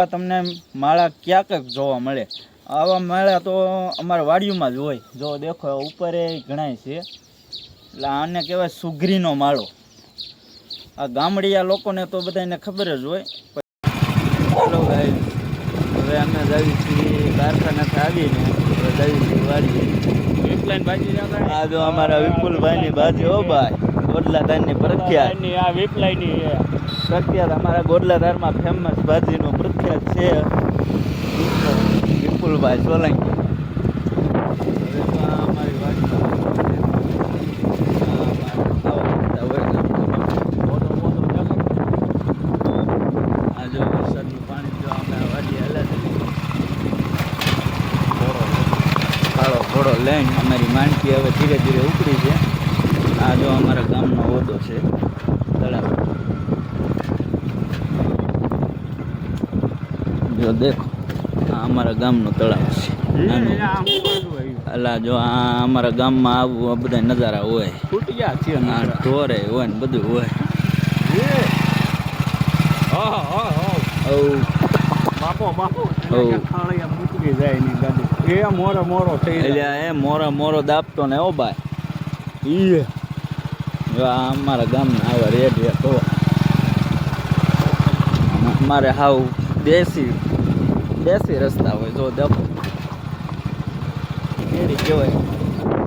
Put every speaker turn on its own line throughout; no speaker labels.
તમને માળા ક્યાંક જોવા મળે, આવા માળા તો અમારા વાડીઓમાં જ હોય. જો દેખો ઉપર એ ઘણાય છે, એટલે આને કહેવાય સુગરીનો માળો. આ ગામડિયા લોકોને તો બધાને ખબર જ હોય. ચાલો ભાઈ, હવે અમે જાવી છીએ કારખાનાથી આવીને હવે જાવી છીએ વાડીએ.
વિપલાઈન ભાજી જતા
આ જો અમારા વિપુલભાઈની ભાજી હો ભાઈ, ગોડલાધારની પ્રખ્યાત.
આ વિપલાઈની
પ્રખ્યાત અમારા ગોડલાધારમાં ફેમસ ભાજીનું પ્રખ્યાત છે વિપુલભાઈ સોલંકી. હવે તો આ અમારી વાડીમાં આ જો વરસાદનું પાણી જો અમે આ વાડીએ હાલે છે. કાળો ઘોડો લઈને અમારી માંડકી હવે ધીરે ધીરે ઉપડી છે. આ જો અમારા ગામનો ઓદો છે તળાવ. જો દેખો આ અમારા ગામનો તળાવ છે. અલા જો આ અમારા ગામમાં આવું બધા નજારા હોય. આ ઢોરે હોય ને બધું હોય. મોરો દાબતો ને ઓ ભાઈ. આ અમારા ગામના આવા રેડ તો અમારે હાવ દેશી રસ્તા હોય. જો દેખો કેરી કહેવાય.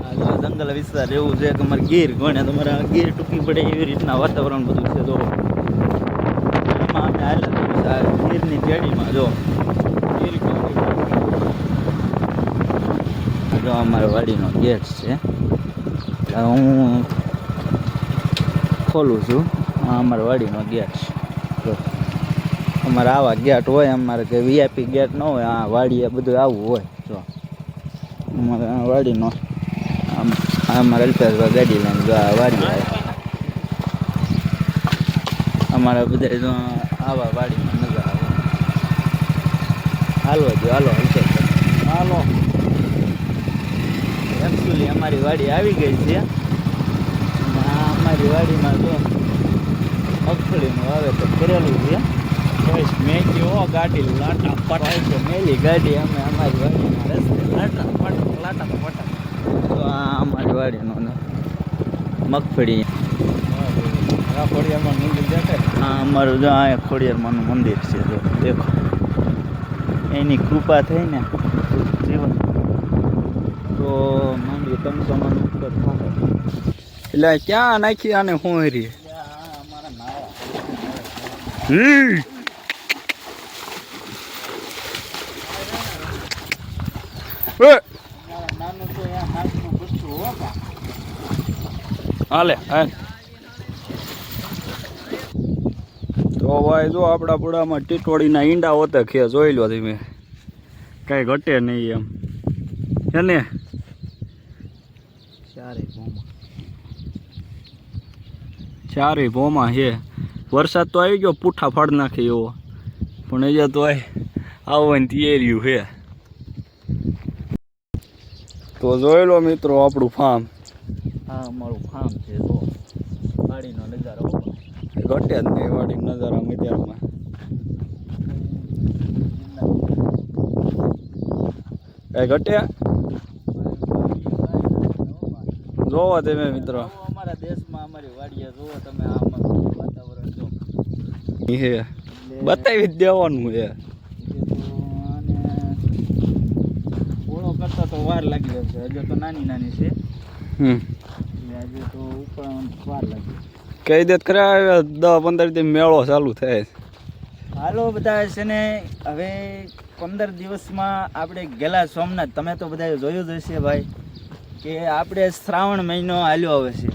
આ જો જંગલ વિસ્તાર એવું છે કે અમારે ગીર ગણે તમારે ગીર ટૂંકી પડે એવી રીતના વાતાવરણ બધું છે. જો એમાં અમે હાલ્યા ગીરની કેડીમાં જો જો અમારા વાડીનો ગેટ છે. હું ખોલું છું. આ અમારા વાડીનો ગેટ છે. અમારે આવા ગેટ હોય, અમારે કે વીઆઈપી ગેટ ન હોય. આ વાડીએ બધું આવું હોય. જો અમારે આ વાડીનો અમારે અલ્પેશભાઈ ગાડી લઈને જો આ વાડી આવે. અમારા બધા જો આવા વાડીમાં નજર આવે. હાલવા જો હાલો અલ્પેશભાઈ હાલો. એકચ્યુઅલી અમારી વાડી આવી ગઈ છે. અમારી વાડીમાં જો મગફળીનું વાવેતર કરેલું છે.
મેં કેવો ગાડી લાટા પટાય
મેલી ગાડી અમે અમારી વાડીમાં રસ્તે
લાટા પટા.
તો આ અમારી વાડીનો મગફળી.
ખોડિયારમાં મંદિર દેખાય.
હા અમારું જો આ ખોડિયારમાંનું મંદિર છે. જો દેખો એની કૃપા થઈ ને જીવન તો માંડવી તમસોમાં ઉપર થાય.
એટલે ક્યાં નાખી આને હોરી
અમારા નાવા નાનું તો હાથનું ગુસ્સું હોતા.
હાલે તો ભાઈ જો આપણા પુડામાં ટીટોળીના ઈંડા હોતા ખે જોઈ લો તમે. કઈ ઘટે નહીં એમ એને ચારે ભોમાં છે. વરસાદ તો આવી ગયો પૂઠા ફાડ નાખે એવો, પણ અહીંયા તો આવવાની તૈયારીયું છે. તો જોઈ લો મિત્રો આપણું ફાર્મ.
હા અમારું ફાર્મ છે. તો વાડીનો નજારો
ઘટે જ નહીં વાડી નજારા મજામાં. કઈ ઘટે જોવો તમે મિત્રો.
અમારા દેશમાં અમારી વાડીએ જોવો તમે. આમાં વાતાવરણ જો
બતાવી જ દેવાનું છે.
ઓળો કરતા તો વાર લાગી જશે. હજુ તો નાની છે. હજુ તો ઉપર વાર લાગી.
કહી દે ખરા 10-15 દી મેળો ચાલુ થાય.
હાલો બધા છે ને, હવે 15 દિવસમાં આપણે ગેલા સોમનાથ. તમે તો બધા જોયું જ હશે ભાઈ કે આપણે શ્રાવણ મહિનો હાલ્યો આવે છે.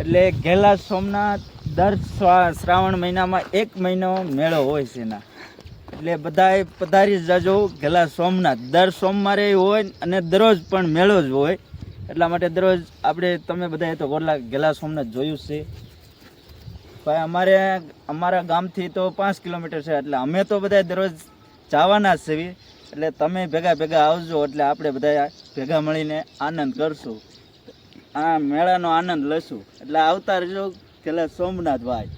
એટલે ગેલા સોમનાથ દર શ્રાવણ મહિનામાં 1 મહિનો મેળો હોય છે એના. એટલે બધાએ પધારી જાજો ગેલા સોમનાથ. દર સોમવારે હોય અને દરરોજ પણ મેળો જ હોય. એટલા માટે દરરોજ આપણે તમે બધાએ તો ગેલા સોમનાથ જોયું છે ભાઈ. અમારા ગામથી તો 5 કિલોમીટર છે. એટલે અમે તો બધા દરરોજ જવાના જ છીએ. એટલે તમે ભેગા આવજો. એટલે આપણે બધા ભેગા મળીને આનંદ કરશું. આ મેળાનો આનંદ લઈશું. એટલે આવતા રહેજો ગેલા સોમનાથ ભાઈ.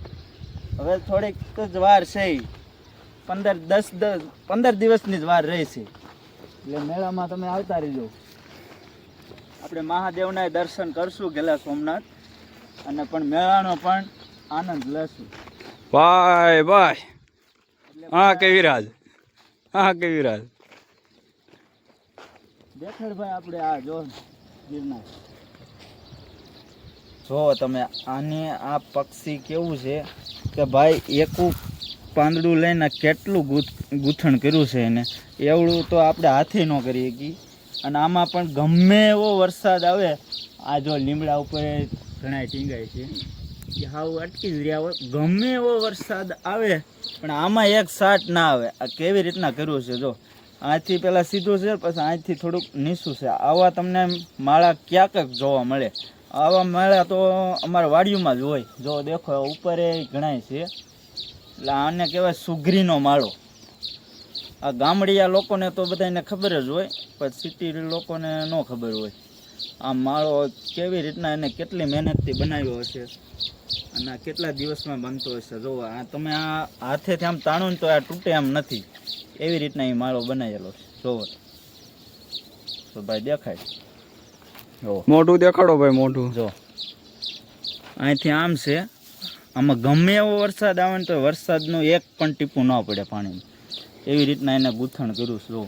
હવે થોડીક જ વાર છે. 15 દિવસની જ વાર રહેશે. એટલે મેળામાં તમે આવતા રહેજો. આપણે મહાદેવના દર્શન કરશું ગેલા સોમનાથ, અને પણ મેળાનો પણ આનંદ લેશું.
ભાઈ ભાઈ, હા કવિરાજ, હા કવિરાજ,
દેખાડ ભાઈ આપણે આ જો ગિરનાર જો તમે. આને આ પક્ષી કેવું છે કે ભાઈ એકું પાંદડું લઈને કેટલું ગૂંથણ કર્યું છે એને, એવડું તો આપણે હાથે ન કરી શકીએ. અને આમાં પણ ગમે એવો વરસાદ આવે, આ જો લીમડા ઉપર ઘણા ટીંગાય છે કે હાવ અટકી જ રહ્યા હોય. ગમે એવો વરસાદ આવે પણ આમાં એક સાટ ના આવે. આ કેવી રીતના કર્યું છે જો. આથી પહેલાં સીધું છે, પછી અહીંથી થોડુંક નીચું છે. આવા તમને માળા ક્યાંક જોવા મળે. આવા માળા તો અમારા વાડીઓમાં જ હોય. જો દેખો ઉપર એ ઘણાય છે. એટલે આને કહેવાય સુગરીનો માળો. આ ગામડિયા લોકોને તો બધાને ખબર જ હોય, પણ સિટી લોકોને ન ખબર હોય. આ માળો કેવી રીતના એને કેટલી મહેનતથી બનાવ્યો હશે અને આ કેટલા દિવસમાં બનતો હશે. જો આ તમે આ હાથેથી આમ તાણો ને તો આ તૂટે એમ નથી, એવી રીતના એ માળો બનાવેલો છે. જોવો તો ભાઈ દેખાય. જો
મોઢું દેખાડો ભાઈ, મોઢું
જો અહીંથી આમ છે. આમાં ગમે એવો વરસાદ આવે ને તો વરસાદનું એક પણ ટીપું ન પડે પાણીમાં. એવી રીતના એને ગૂંથણ કર્યું છે. જો